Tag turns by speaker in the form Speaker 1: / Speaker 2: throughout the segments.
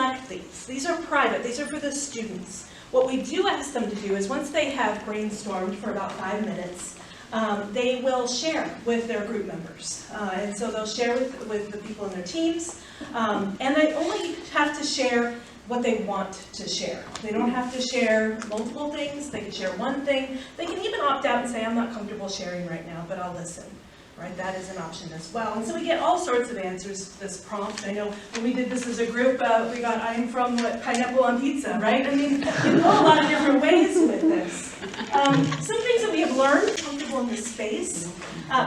Speaker 1: collect these. These are private. These are for the students. What we do ask them to do is once they have brainstormed for about 5 minutes, they will share with their group members. And so they'll share with the people in their teams. And they only have to share what they want to share. They don't have to share multiple things. They can share one thing. They can even opt out and say, I'm not comfortable sharing right now, but I'll listen. Right? That is an option as well. And so we get all sorts of answers to this prompt. I know when we did this as a group, we got, I'm from pineapple on pizza, right? I mean, you can go a lot of different ways with this. Some things that we have learned, comfortable in this space,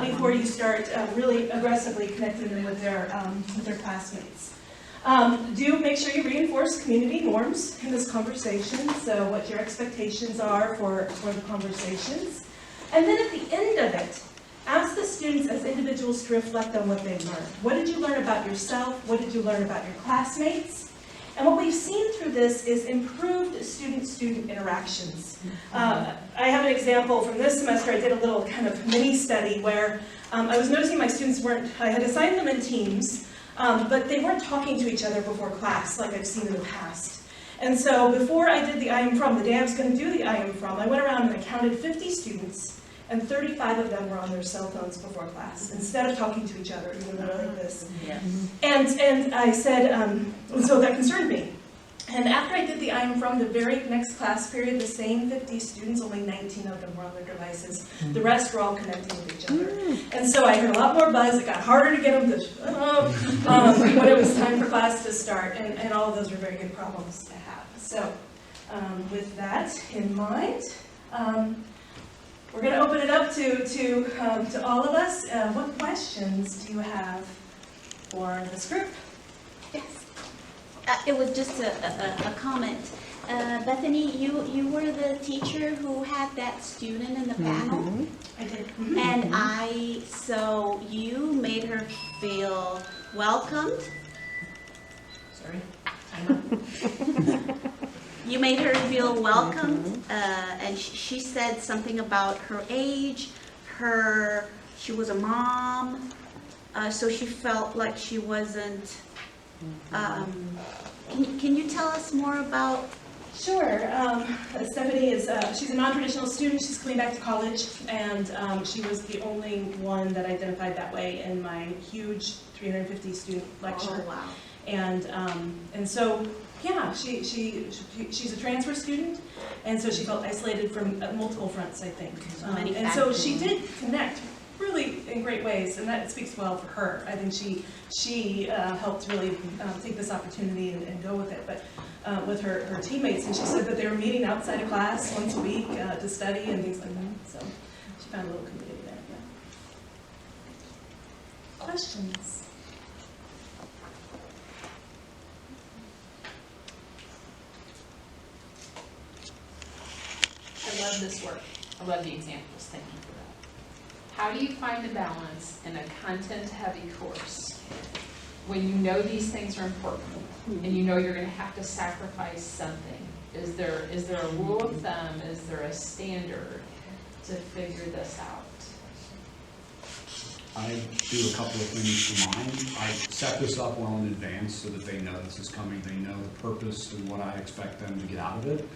Speaker 1: before you start really aggressively connecting them with their classmates. Do make sure you reinforce community norms in this conversation, so what your expectations are for the conversations. And then at the end of it, ask the students as individuals to reflect on what they learned. What did you learn about yourself? What did you learn about your classmates? And what we've seen through this is improved student-student interactions. I have an example from this semester. I did a little kind of mini study where I was noticing my students I had assigned them in teams, but they weren't talking to each other before class like I've seen in the past. And so before I did the I am from, the day I was going to do the I am from, I went around and I counted 50 students, and 35 of them were on their cell phones before class, instead of talking to each other, even though like this.
Speaker 2: Yeah.
Speaker 1: And I said, so that concerned me. And after I did the I am from, the very next class period, the same 50 students, only 19 of them were on their devices. The rest were all connecting with each other. And so I heard a lot more buzz. It got harder to get them to shut up when it was time for class to start. And all of those were very good problems to have. So with that in mind, we're going to open it up to all of us. What questions do you have for this group?
Speaker 3: Yes. It was just a comment. Bethany, you were the teacher who had that student in the panel?
Speaker 1: I did.
Speaker 3: And so you made her feel welcomed.
Speaker 1: Sorry.
Speaker 3: You made her feel welcomed, and she said something about her age, she was a mom, so she felt like she wasn't, can you tell us more about?
Speaker 1: Sure. Stephanie she's a non-traditional student. She's coming back to college, and she was the only one that identified that way in my huge 350 student lecture.
Speaker 3: Oh, wow.
Speaker 1: And so, yeah, she's a transfer student, and so she felt isolated from multiple fronts, I think. And so she did connect really in great ways, and that speaks well for her. I think she helped really take this opportunity and go with it. But with her teammates, and she said that they were meeting outside of class once a week to study and things like that. So she found a little community there. Yeah. Questions?
Speaker 2: I love this work. I love the examples. Thank you for that. How do you find the balance in a content-heavy course when you know these things are important and you know you're going to have to sacrifice something? Is there a rule of thumb? Is there a standard to figure this out?
Speaker 4: I do a couple of things for mine. I set this up well in advance so that they know this is coming. They know the purpose and what I expect them to get out of it.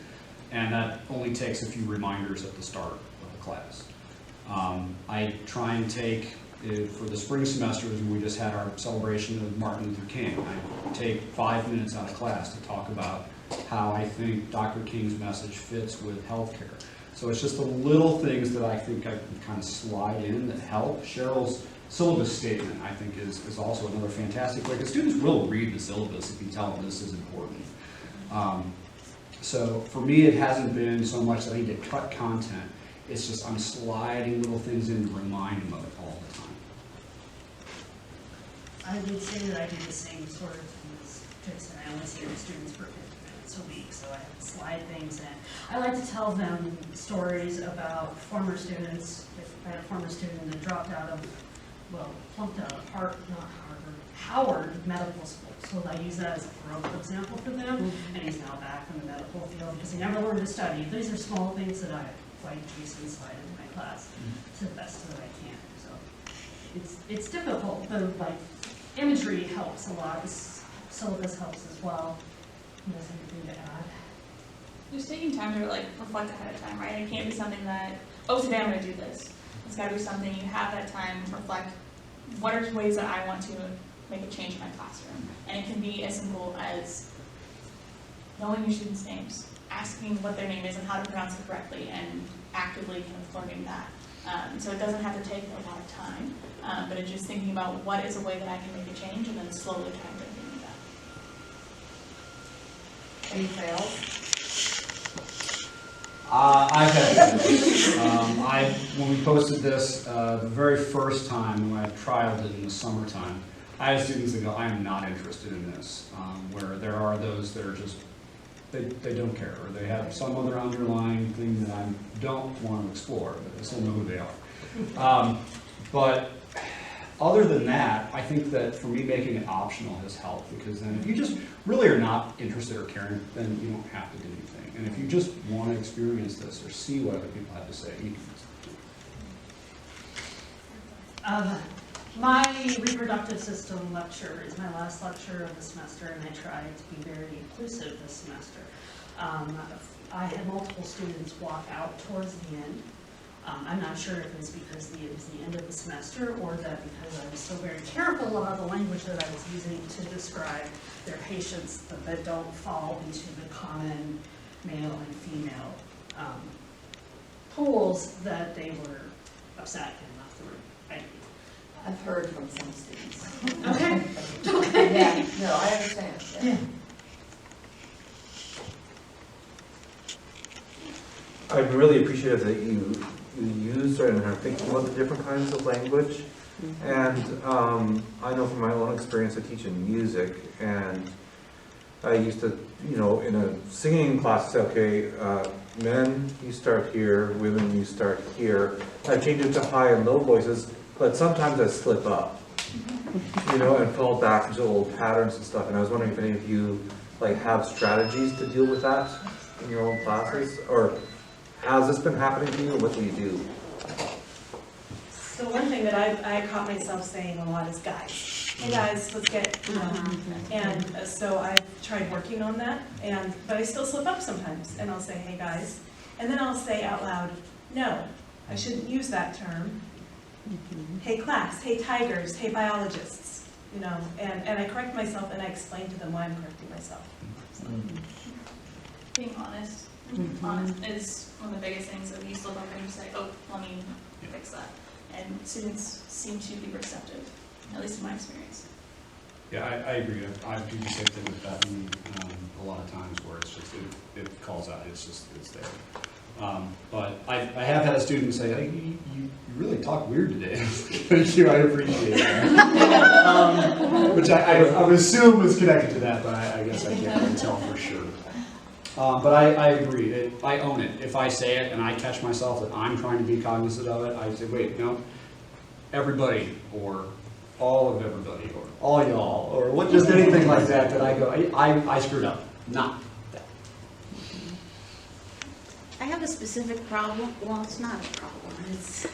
Speaker 4: And that only takes a few reminders at the start of the class. I try and take, for the spring semesters when we just had our celebration of Martin Luther King, I take 5 minutes out of class to talk about how I think Dr. King's message fits with healthcare. So it's just the little things that I think I can kind of slide in that help. Cheryl's syllabus statement, I think, is also another fantastic way, because students will read the syllabus if you tell them this is important. So for me, it hasn't been so much that I need to cut content. It's just I'm sliding little things in to remind them of it all the time.
Speaker 5: I would say that I do the same sort of things, Tristan. I only see the students for 50 minutes a week, so I have to slide things in. I like to tell them stories about former students. If I had a former student that dropped out of, well, plumped out of Howard Medical School. So I use that as a growth example for them, and he's now back in the medical field because he never learned to study. These are small things that I quite easily slide into my class to the best that I can. So it's difficult, but like imagery helps a lot. This syllabus helps as well. Miss, anything to add?
Speaker 6: Just taking time to like reflect ahead of time, right? It can't be something that, oh, today I'm gonna do this. It's gotta be something you have that time, reflect, what are ways that I want to make a change in my classroom? And it can be as simple as knowing your students' names, asking what their name is and how to pronounce it correctly, and actively kind of learning that. So it doesn't have to take a lot of time, but it's just thinking about what is a way that I can make a change, and then slowly kind of thinking that.
Speaker 2: Any fails?
Speaker 4: I've had when we posted this, the very first time when I trialed it in the summertime, I had students that go, I am not interested in this, where there are those that are just, they don't care, or they have some other underlying thing that I don't want to explore, but I still know who they are. But other than that, I think that for me, making it optional has helped, because then if you just really are not interested or caring, then you don't have to do anything. And if you just want to experience this or see what other people have to say, you can.
Speaker 5: My reproductive system lecture is my last lecture of the semester, and I tried to be very inclusive this semester. I had multiple students walk out towards the end. I'm not sure if it's because it was the end of the semester, or that because I was so very careful about the language that I was using to describe their patients that don't fall into the common male and female pools, that they were upset and left the room.
Speaker 7: I've heard from some students.
Speaker 5: Okay.
Speaker 7: Yeah, no, I understand. Yeah.
Speaker 8: I'm really appreciative that you used and are thinking about the different kinds of language. And I know from my own experience, I teach in music, and I used to, in a singing class, say, okay, men, you start here, women, you start here. I change it to high and low voices, but sometimes I slip up, and fall back into old patterns and stuff. And I was wondering if any of you have strategies to deal with that in your own classes, or has this been happening to you, or what do you do?
Speaker 1: So one thing that I caught myself saying a lot is guys. Hey guys, let's get, and so I've tried working on that, but I still slip up sometimes, and I'll say, hey guys, and then I'll say out loud, no, I shouldn't use that term. Hey class, hey tigers, hey biologists, and I correct myself, and I explain to them why I'm correcting myself. So.
Speaker 6: Being honest. Honest is one of the biggest things that you slip up and you say, oh, let me fix that. And students seem to be receptive, at least in my experience.
Speaker 4: Yeah, I agree. I do the same thing with Bethany a lot of times, where it's just, it calls out, it's there. But I have had a student say, hey, you really talk weird today. Thank you, I appreciate that. Which I would assume was connected to that, but I guess I can't really tell for sure. But I agree. I own it. If I say it and I catch myself that I'm trying to be cognizant of it, I say, wait, no, everybody, or all of everybody, or all y'all, or what, just anything like that, that I go, I screwed up. Not that.
Speaker 3: I have a specific problem. Well, it's not a problem. It's